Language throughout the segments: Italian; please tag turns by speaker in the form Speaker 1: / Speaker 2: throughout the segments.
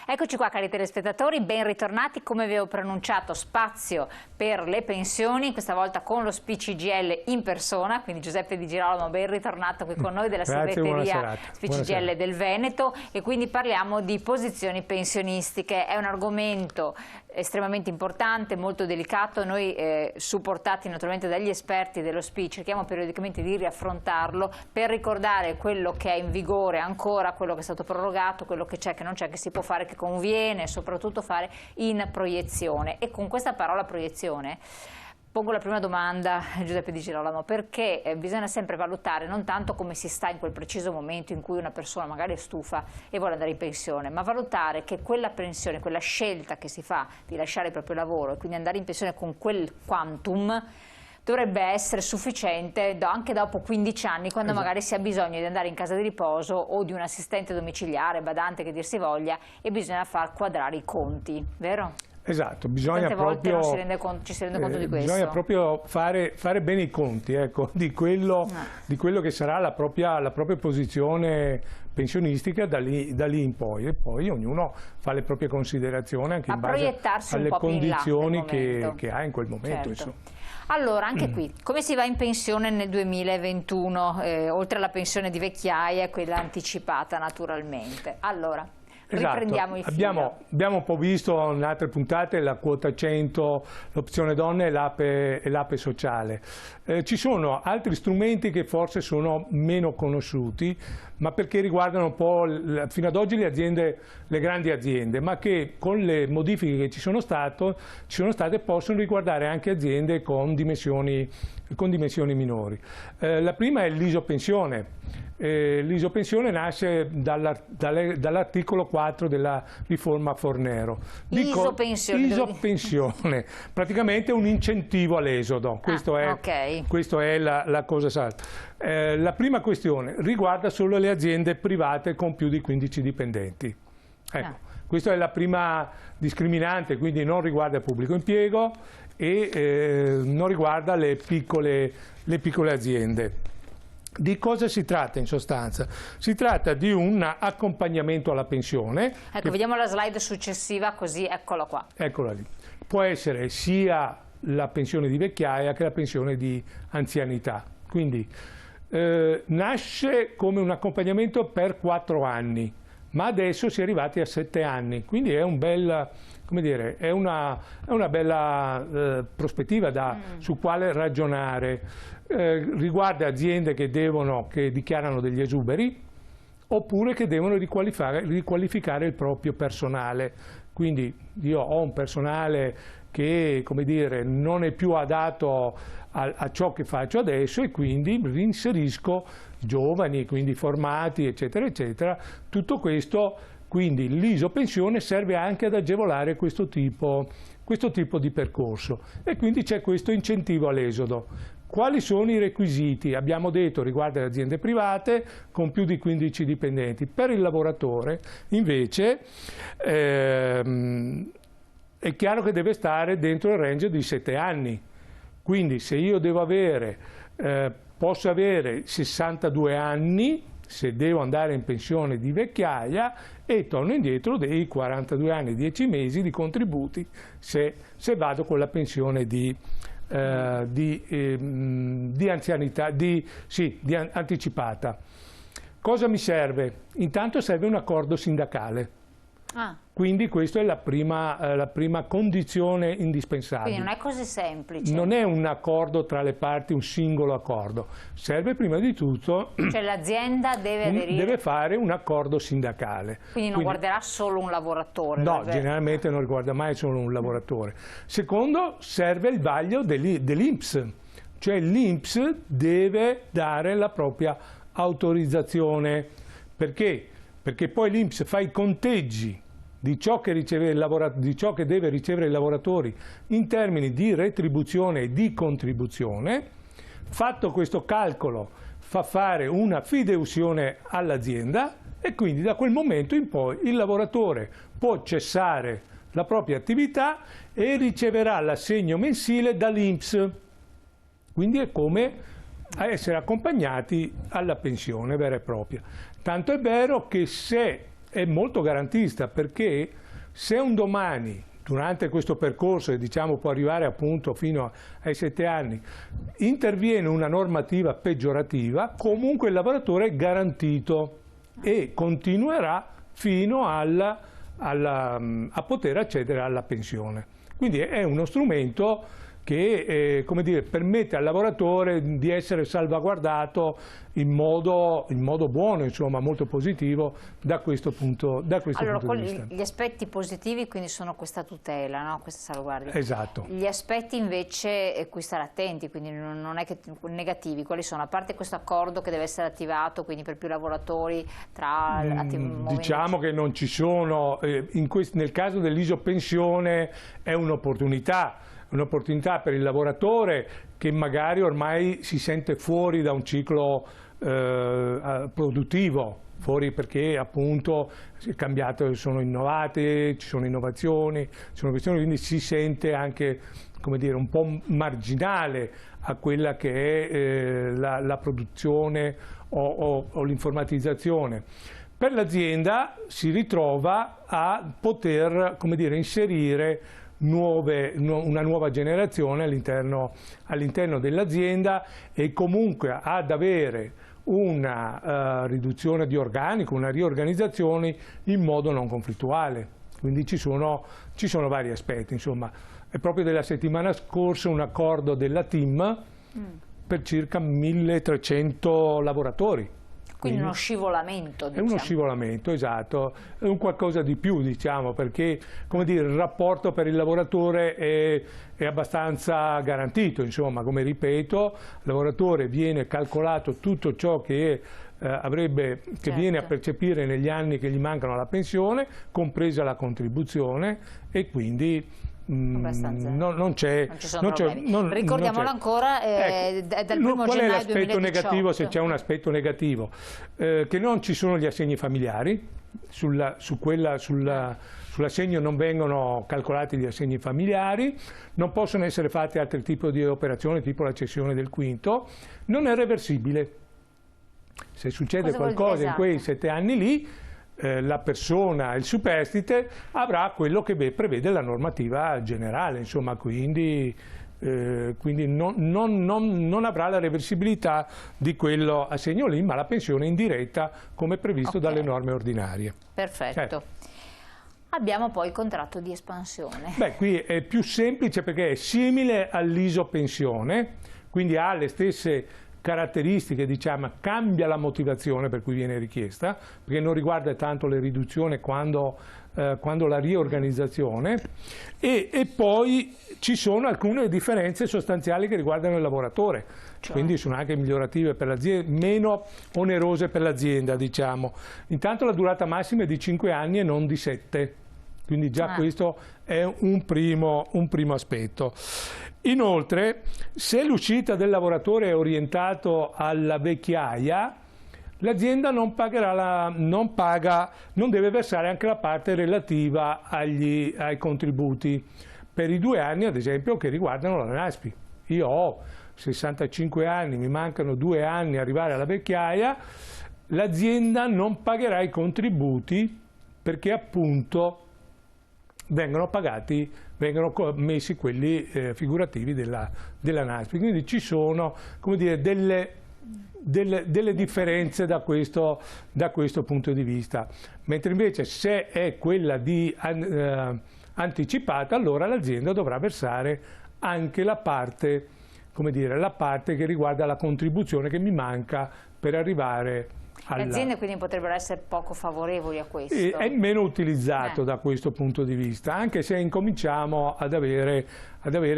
Speaker 1: Eccoci qua cari telespettatori, ben ritornati. Come vi avevo preannunciato, spazio per le pensioni, questa volta con lo speech CGIL in persona, quindi Giuseppe Di Girolamo ben ritornato qui con noi della segreteria speech CGIL del Veneto, e quindi parliamo di posizioni pensionistiche. È un argomento estremamente importante, molto delicato. Noi supportati naturalmente dagli esperti dello speech cerchiamo periodicamente di riaffrontarlo per ricordare quello che è in vigore ancora, quello che è stato prorogato, quello che c'è, che non c'è, che si può fare, che conviene soprattutto fare in proiezione. E con questa parola proiezione pongo la prima domanda, Giuseppe Di Girolamo, perché bisogna sempre valutare non tanto come si sta in quel preciso momento in cui una persona magari è stufa e vuole andare in pensione, ma valutare che quella pensione, quella scelta che si fa di lasciare il proprio lavoro e quindi andare in pensione con quel quantum dovrebbe essere sufficiente anche dopo 15 anni, quando magari si ha bisogno di andare in casa di riposo o di un assistente domiciliare, badante che dir si voglia, e bisogna far quadrare i conti, vero?
Speaker 2: Esatto, bisogna
Speaker 1: tante volte non ci rende conto di questo.
Speaker 2: Bisogna proprio fare bene i conti, ecco, di quello che sarà la propria posizione pensionistica da lì in poi, e poi ognuno fa le proprie considerazioni anche in base alle condizioni che ha in quel momento. Certo.
Speaker 1: Allora, anche qui, come si va in pensione nel 2021, oltre alla pensione di vecchiaia e quella anticipata naturalmente? Allora, riprendiamo il filo.
Speaker 2: Abbiamo un po' visto in altre puntate la quota 100, l'opzione donne e l'APE sociale. Ci sono altri strumenti che forse sono meno conosciuti, ma perché riguardano un po' fino ad oggi le grandi aziende, ma che con le modifiche che ci sono state possono riguardare anche aziende con dimensioni minori. La prima è l'isopensione. L'isopensione nasce dall'articolo 4 della riforma Fornero. Isopensione, praticamente un incentivo all'esodo, questa è la cosa salta. La prima questione riguarda solo le aziende private con più di 15 dipendenti. Ecco, questa è la prima discriminante, quindi non riguarda il pubblico impiego e non riguarda le piccole aziende. Di cosa si tratta in sostanza? Si tratta di un accompagnamento alla pensione.
Speaker 1: Ecco, vediamo la slide successiva, così eccola qua.
Speaker 2: Eccola lì. Può essere sia la pensione di vecchiaia che la pensione di anzianità. Quindi nasce come un accompagnamento per 4 anni, ma adesso si è arrivati a 7 anni, quindi è un bel, come dire, è una bella prospettiva su quale ragionare. Riguarda aziende che dichiarano degli esuberi oppure che devono riqualificare il proprio personale. Quindi io ho un personale che, come dire, non è più adatto a ciò che faccio adesso e quindi rinserisco giovani, quindi formati, eccetera, eccetera. Tutto questo, quindi l'isopensione serve anche ad agevolare questo tipo di percorso e quindi c'è questo incentivo all'esodo. Quali sono i requisiti? Abbiamo detto riguarda le aziende private con più di 15 dipendenti. Per il lavoratore invece è chiaro che deve stare dentro il range di 7 anni. Quindi se io posso avere 62 anni se devo andare in pensione di vecchiaia e torno indietro dei 42 anni e 10 mesi di contributi se vado con la pensione di anzianità, anticipata. Cosa mi serve? Intanto serve un accordo sindacale. Quindi questa è la prima condizione indispensabile.
Speaker 1: Quindi non è così semplice.
Speaker 2: Non è un accordo tra le parti, un singolo accordo. Serve prima di tutto...
Speaker 1: Cioè l'azienda deve
Speaker 2: fare un accordo sindacale.
Speaker 1: Quindi non guarderà solo un lavoratore?
Speaker 2: No, generalmente non riguarda mai solo un lavoratore. Secondo, serve il vaglio dell'INPS. Cioè l'INPS deve dare la propria autorizzazione. Perché? Perché poi l'INPS fa i conteggi di ciò che deve ricevere i lavoratori in termini di retribuzione e di contribuzione. Fatto questo calcolo fa fare una fideiussione all'azienda e quindi da quel momento in poi il lavoratore può cessare la propria attività e riceverà l'assegno mensile dall'INPS. Quindi è come essere accompagnati alla pensione vera e propria. Tanto è vero che se è molto garantista, perché se un domani, durante questo percorso, che diciamo può arrivare appunto fino ai 7 anni, interviene una normativa peggiorativa, comunque il lavoratore è garantito e continuerà fino a poter accedere alla pensione. Quindi è uno strumento che come dire, permette al lavoratore di essere salvaguardato in modo buono, insomma, molto positivo da questo punto di vista.
Speaker 1: Gli aspetti positivi quindi sono questa tutela, no? Questa salvaguardia.
Speaker 2: Esatto.
Speaker 1: Gli aspetti invece cui stare attenti, quindi non è che negativi, quali sono? A parte questo accordo che deve essere attivato, quindi per più lavoratori tra
Speaker 2: diciamo che non ci sono, nel caso dell'isopensione è un'opportunità per il lavoratore che magari ormai si sente fuori da un ciclo produttivo, fuori perché appunto è cambiato, sono innovate, ci sono innovazioni, ci sono questioni, quindi si sente anche, come dire, un po' marginale a quella che è la produzione o l'informatizzazione. Per l'azienda si ritrova a poter, come dire, inserire una nuova generazione all'interno dell'azienda e comunque ad avere una riduzione di organico, una riorganizzazione in modo non conflittuale. Quindi ci sono vari aspetti, insomma. È proprio della settimana scorsa un accordo della TIM per circa 1300 lavoratori.
Speaker 1: Quindi uno scivolamento, diciamo.
Speaker 2: È uno scivolamento, esatto, è un qualcosa di più, diciamo, perché, come dire, il rapporto per il lavoratore è abbastanza garantito, insomma, come ripeto, il lavoratore viene calcolato tutto ciò che viene a percepire negli anni che gli mancano alla pensione, compresa la contribuzione, e quindi non c'è.
Speaker 1: Ricordiamolo ancora, è dal 1° gennaio 2018.
Speaker 2: Qual è l'aspetto negativo, se c'è un aspetto negativo? Che non ci sono gli assegni familiari, sull'assegno non vengono calcolati gli assegni familiari, non possono essere fatte altri tipi di operazioni, tipo la cessione del quinto, non è reversibile. Se succede qualcosa in quei 7 anni lì, la persona, il superstite, avrà quello che prevede la normativa generale, insomma, quindi non avrà la reversibilità di quello assegno lì, ma la pensione indiretta come previsto dalle norme ordinarie.
Speaker 1: Perfetto. Abbiamo poi il contratto di espansione.
Speaker 2: Beh, qui è più semplice perché è simile all'isopensione, quindi ha le stesse caratteristiche, diciamo, cambia la motivazione per cui viene richiesta, perché non riguarda tanto le riduzioni quando la riorganizzazione, e poi ci sono alcune differenze sostanziali che riguardano il lavoratore, quindi sono anche migliorative per l'azienda, meno onerose per l'azienda, diciamo. Intanto la durata massima è di 5 anni e non di 7. Quindi già questo è un primo aspetto. Inoltre, se l'uscita del lavoratore è orientato alla vecchiaia, l'azienda non deve versare anche la parte relativa ai contributi per i 2 anni, ad esempio, che riguardano la NASPI. Io ho 65 anni, mi mancano 2 anni a arrivare alla vecchiaia, l'azienda non pagherà i contributi perché appunto vengono messi quelli figurativi della NASPI. Quindi ci sono, come dire, delle differenze da questo punto di vista. Mentre invece se è quella anticipata, allora l'azienda dovrà versare anche la parte, come dire, la parte che riguarda la contribuzione che mi manca per arrivare
Speaker 1: Le aziende quindi potrebbero essere poco favorevoli a questo.
Speaker 2: È meno utilizzato da questo punto di vista, anche se incominciamo ad avere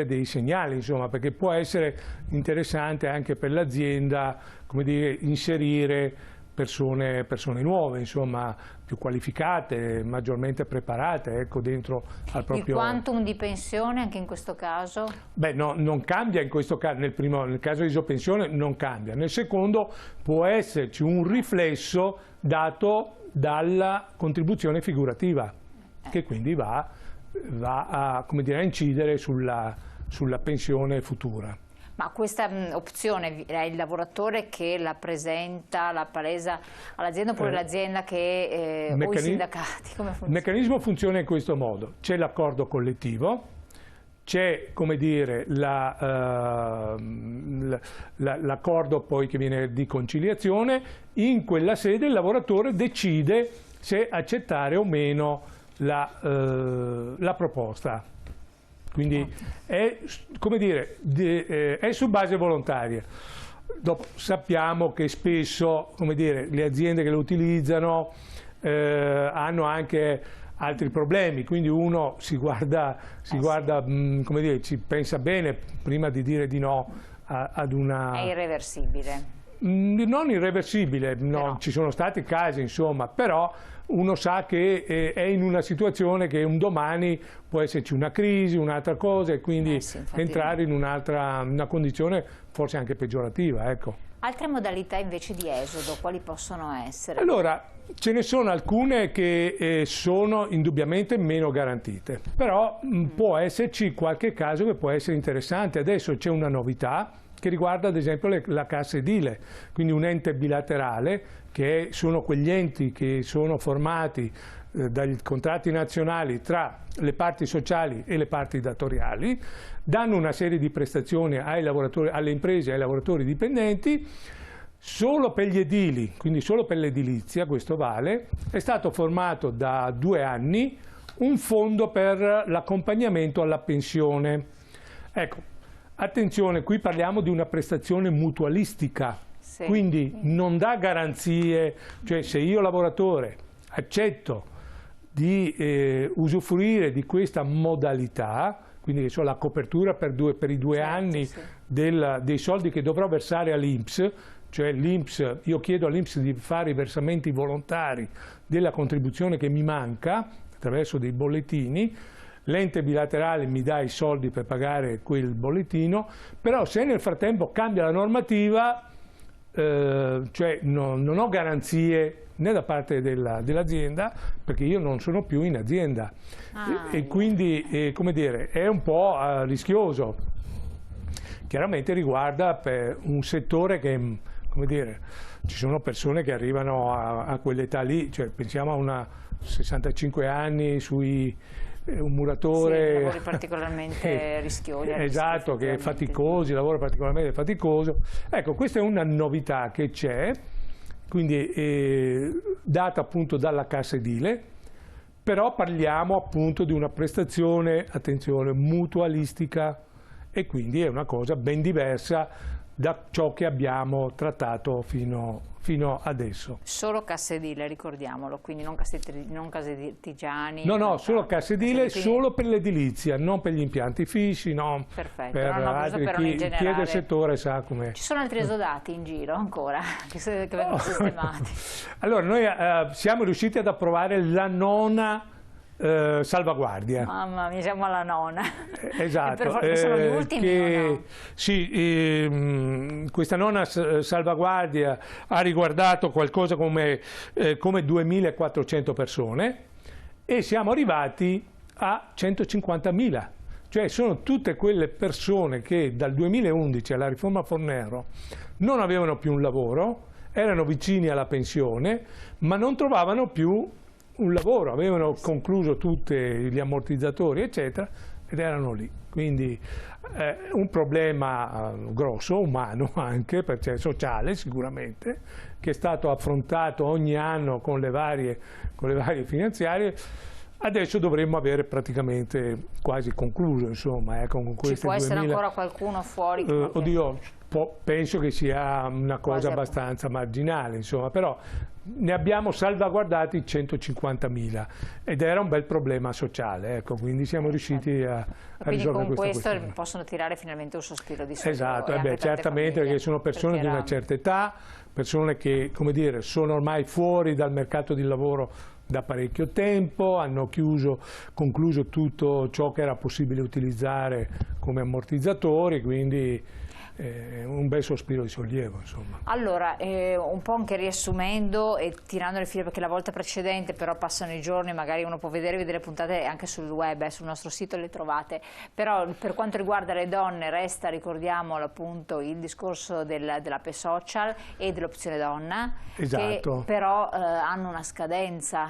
Speaker 2: dei segnali, insomma, perché può essere interessante anche per l'azienda, come dire, inserire persone nuove, insomma, più qualificate, maggiormente preparate, ecco, dentro al proprio...
Speaker 1: Il quantum di pensione anche in questo caso?
Speaker 2: Beh, no, non cambia in questo caso, nel caso di isopensione non cambia. Nel secondo può esserci un riflesso dato dalla contribuzione figurativa, che quindi va a, come dire, a incidere sulla pensione futura.
Speaker 1: Ma questa opzione è il lavoratore che la presenta, la palesa all'azienda oppure l'azienda che o i sindacati? Come funziona?
Speaker 2: Il meccanismo funziona in questo modo: c'è l'accordo collettivo, c'è, come dire, l'accordo poi che viene di conciliazione. In quella sede il lavoratore decide se accettare o meno la proposta. Quindi è, come dire, è su base volontaria. Dopo, sappiamo che spesso, come dire, le aziende che lo utilizzano hanno anche altri problemi, quindi uno si guarda, come dire, ci pensa bene prima di dire di no ad una...
Speaker 1: È irreversibile?
Speaker 2: Non irreversibile, no, ci sono stati casi, insomma, però uno sa che è in una situazione che un domani può esserci una crisi, un'altra cosa, e quindi entrare in una condizione forse anche peggiorativa, ecco.
Speaker 1: Altre modalità invece di esodo, quali possono essere?
Speaker 2: Allora, ce ne sono alcune che sono indubbiamente meno garantite, però può esserci qualche caso che può essere interessante. Adesso c'è una novità che riguarda ad esempio la cassa edile, quindi un ente bilaterale, che sono quegli enti che sono formati dai contratti nazionali tra le parti sociali e le parti datoriali, danno una serie di prestazioni ai lavoratori, alle imprese e ai lavoratori dipendenti. Solo per gli edili, quindi solo per l'edilizia, questo vale, è stato formato da 2 anni un fondo per l'accompagnamento alla pensione. Ecco, attenzione, qui parliamo di una prestazione mutualistica, quindi non dà garanzie, cioè se io lavoratore accetto di usufruire di questa modalità, quindi la copertura per i 2 anni dei soldi che dovrò versare all'INPS, cioè l'INPS, io chiedo all'INPS di fare i versamenti volontari della contribuzione che mi manca attraverso dei bollettini, l'ente bilaterale mi dà i soldi per pagare quel bollettino, però se nel frattempo cambia la normativa, cioè non ho garanzie né da parte dell'azienda, perché io non sono più in azienda, e quindi come dire, è un po' rischioso. Chiaramente riguarda per un settore che, come dire, ci sono persone che arrivano a quell'età lì, cioè pensiamo a una 65 anni un muratore,
Speaker 1: lavori particolarmente rischiosi.
Speaker 2: Esatto, che è faticoso, lavora particolarmente faticoso. Ecco, questa è una novità che c'è, quindi data appunto dalla cassa edile, però parliamo appunto di una prestazione, attenzione, mutualistica, e quindi è una cosa ben diversa da ciò che abbiamo trattato fino adesso.
Speaker 1: Solo cassa edile, ricordiamolo, quindi non case artigiani?
Speaker 2: No, solo cassa edile, solo per l'edilizia, non per gli impianti fissi, no.
Speaker 1: Perfetto,
Speaker 2: per altri, chi è del settore sa com'è.
Speaker 1: Ci sono altri esodati in giro ancora, che vengono sistemati?
Speaker 2: Allora, noi siamo riusciti ad approvare la 9ª salvaguardia.
Speaker 1: Mamma mia, siamo alla 9ª.
Speaker 2: Esatto.
Speaker 1: Sono gli ultimi, no?
Speaker 2: Sì, questa 9ª salvaguardia ha riguardato qualcosa come 2.400 persone e siamo arrivati a 150.000. Cioè sono tutte quelle persone che dal 2011 alla riforma Fornero non avevano più un lavoro, erano vicini alla pensione, ma non trovavano più un lavoro, avevano concluso tutti gli ammortizzatori eccetera ed erano lì. Quindi un problema grosso, umano anche, perché sociale sicuramente, che è stato affrontato ogni anno con le varie finanziarie. Adesso dovremmo avere praticamente quasi concluso, insomma, con queste 2000.
Speaker 1: Ci può essere ancora qualcuno fuori?
Speaker 2: Oddio, penso che sia una cosa abbastanza marginale, insomma, però ne abbiamo salvaguardati 150.000 ed era un bel problema sociale, ecco, quindi siamo riusciti a risolvere questa questione.
Speaker 1: Con questo possono tirare finalmente un sospiro di sollievo.
Speaker 2: Esatto, certamente, perché sono persone di una certa età, persone che, come dire, sono ormai fuori dal mercato del lavoro da parecchio tempo, hanno concluso tutto ciò che era possibile utilizzare come ammortizzatori, quindi un bel sospiro di sollievo, insomma.
Speaker 1: Allora, un po' anche riassumendo e tirando le fila, perché la volta precedente però passano i giorni, magari uno può vedere le puntate anche sul web, sul nostro sito le trovate, però per quanto riguarda le donne resta, ricordiamo appunto il discorso dell'APE Social e dell'opzione donna,
Speaker 2: esatto,
Speaker 1: che però hanno una scadenza,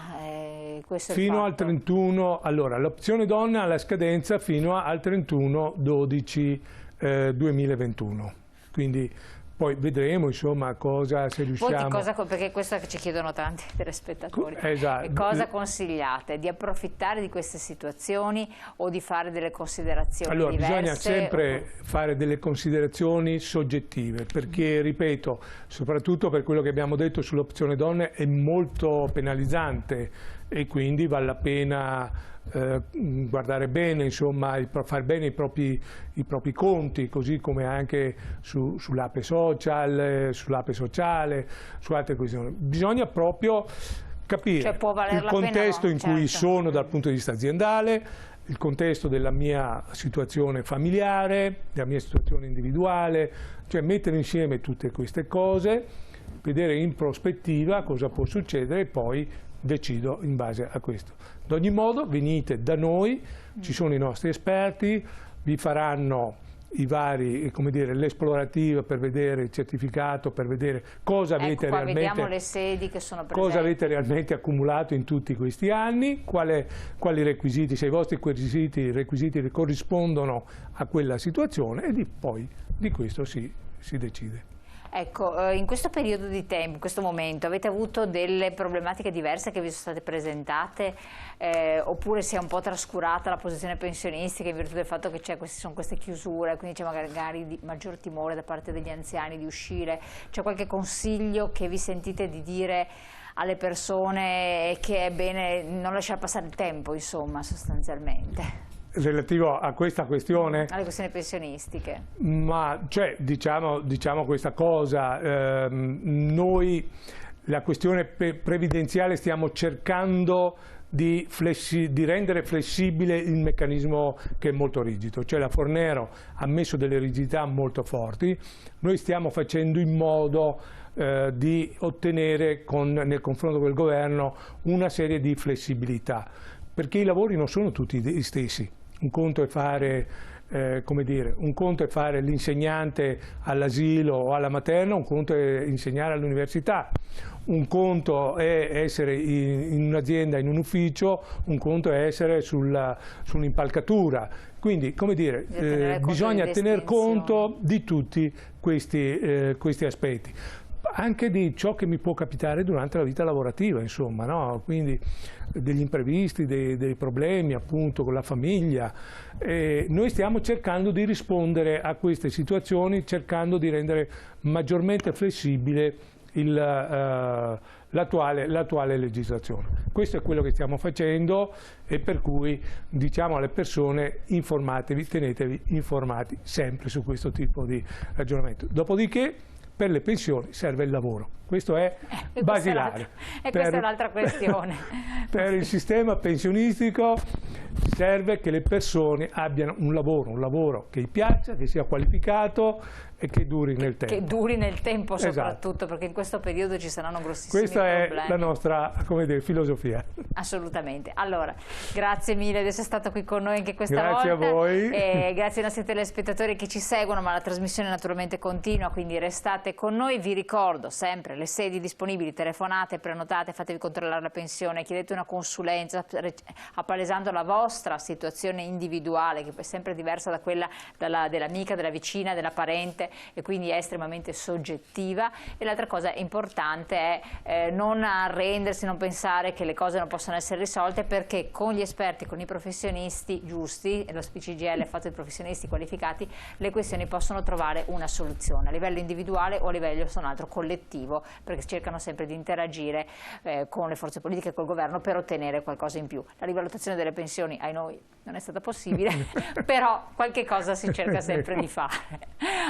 Speaker 1: questo è
Speaker 2: fino al 31, allora l'opzione donna ha la scadenza fino al 31/12/2021, quindi poi vedremo insomma cosa, se riusciamo.
Speaker 1: Perché questo che ci chiedono tanti telespettatori,
Speaker 2: esatto.
Speaker 1: Cosa consigliate? Di approfittare di queste situazioni o di fare delle considerazioni diverse?
Speaker 2: Bisogna sempre fare delle considerazioni soggettive, perché ripeto, soprattutto per quello che abbiamo detto sull'opzione donne è molto penalizzante e quindi vale la pena guardare bene, insomma, fare bene i propri conti, così come anche sull'APE Social, su altre questioni. Bisogna proprio capire il contesto in cui sono dal punto di vista aziendale, il contesto della mia situazione familiare, della mia situazione individuale, cioè mettere insieme tutte queste cose, vedere in prospettiva cosa può succedere e poi decido in base a questo. Ad ogni modo venite da noi, ci sono i nostri esperti, vi faranno i vari, come dire, l'esplorativa per vedere il certificato, per vedere cosa avete realmente,
Speaker 1: vediamo le sedi che sono presenti,
Speaker 2: cosa avete realmente accumulato in tutti questi anni, quali requisiti, se i vostri requisiti corrispondono a quella situazione, e poi di questo si decide.
Speaker 1: Ecco, in questo periodo di tempo, in questo momento, avete avuto delle problematiche diverse che vi sono state presentate, oppure si è un po' trascurata la posizione pensionistica in virtù del fatto che sono queste chiusure, quindi c'è magari maggior timore da parte degli anziani di uscire? C'è qualche consiglio che vi sentite di dire alle persone che è bene non lasciare passare il tempo, insomma, sostanzialmente?
Speaker 2: Relativo a questa questione?
Speaker 1: Alle questioni pensionistiche.
Speaker 2: Ma cioè, diciamo questa cosa, noi la questione previdenziale stiamo cercando di rendere flessibile il meccanismo che è molto rigido, cioè la Fornero ha messo delle rigidità molto forti, noi stiamo facendo in modo di ottenere nel confronto col governo una serie di flessibilità, perché i lavori non sono tutti gli stessi. Un conto è fare, l'insegnante all'asilo o alla materna, un conto è insegnare all'università, un conto è essere in un'azienda, in un ufficio, un conto è essere su un'impalcatura. Quindi, come dire, bisogna tener conto di tutti questi aspetti, anche di ciò che mi può capitare durante la vita lavorativa, insomma, no? Quindi degli imprevisti, dei problemi appunto con la famiglia. Noi stiamo cercando di rispondere a queste situazioni, cercando di rendere maggiormente flessibile l'attuale legislazione. Questo è quello che stiamo facendo e per cui diciamo alle persone: informatevi, tenetevi informati sempre su questo tipo di ragionamento. Dopodiché per le pensioni serve il lavoro, questo è basilare.
Speaker 1: E questa è un'altra questione.
Speaker 2: Per il sistema pensionistico serve che le persone abbiano un lavoro che gli piaccia, che sia qualificato e che duri nel tempo.
Speaker 1: Che duri nel tempo soprattutto,
Speaker 2: esatto,
Speaker 1: perché in questo periodo ci saranno grossissimi
Speaker 2: problemi.
Speaker 1: Questa
Speaker 2: è la nostra, come dire, filosofia.
Speaker 1: Assolutamente. Allora, grazie mille di essere stato qui con noi anche questa
Speaker 2: volta. Grazie a voi.
Speaker 1: E grazie ai nostri telespettatori che ci seguono, ma la trasmissione naturalmente continua, quindi restate con noi. Vi ricordo sempre le sedi disponibili, telefonate, prenotate, fatevi controllare la pensione, chiedete una consulenza appalesando la vostra situazione individuale, che è sempre diversa da quella dell'amica, della vicina, della parente, e quindi è estremamente soggettiva. E l'altra cosa importante è non arrendersi, non pensare che le cose non possono essere risolte, perché con gli esperti, con i professionisti giusti, lo SPCGL è fatto di professionisti qualificati, le questioni possono trovare una soluzione a livello individuale o a livello, se non altro, collettivo, perché cercano sempre di interagire con le forze politiche e col governo per ottenere qualcosa in più. La rivalutazione delle pensioni, ai noi, non è stata possibile, però qualche cosa si cerca sempre di fare.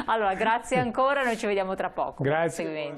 Speaker 1: Allora, grazie ancora, noi ci vediamo tra poco.
Speaker 2: Grazie.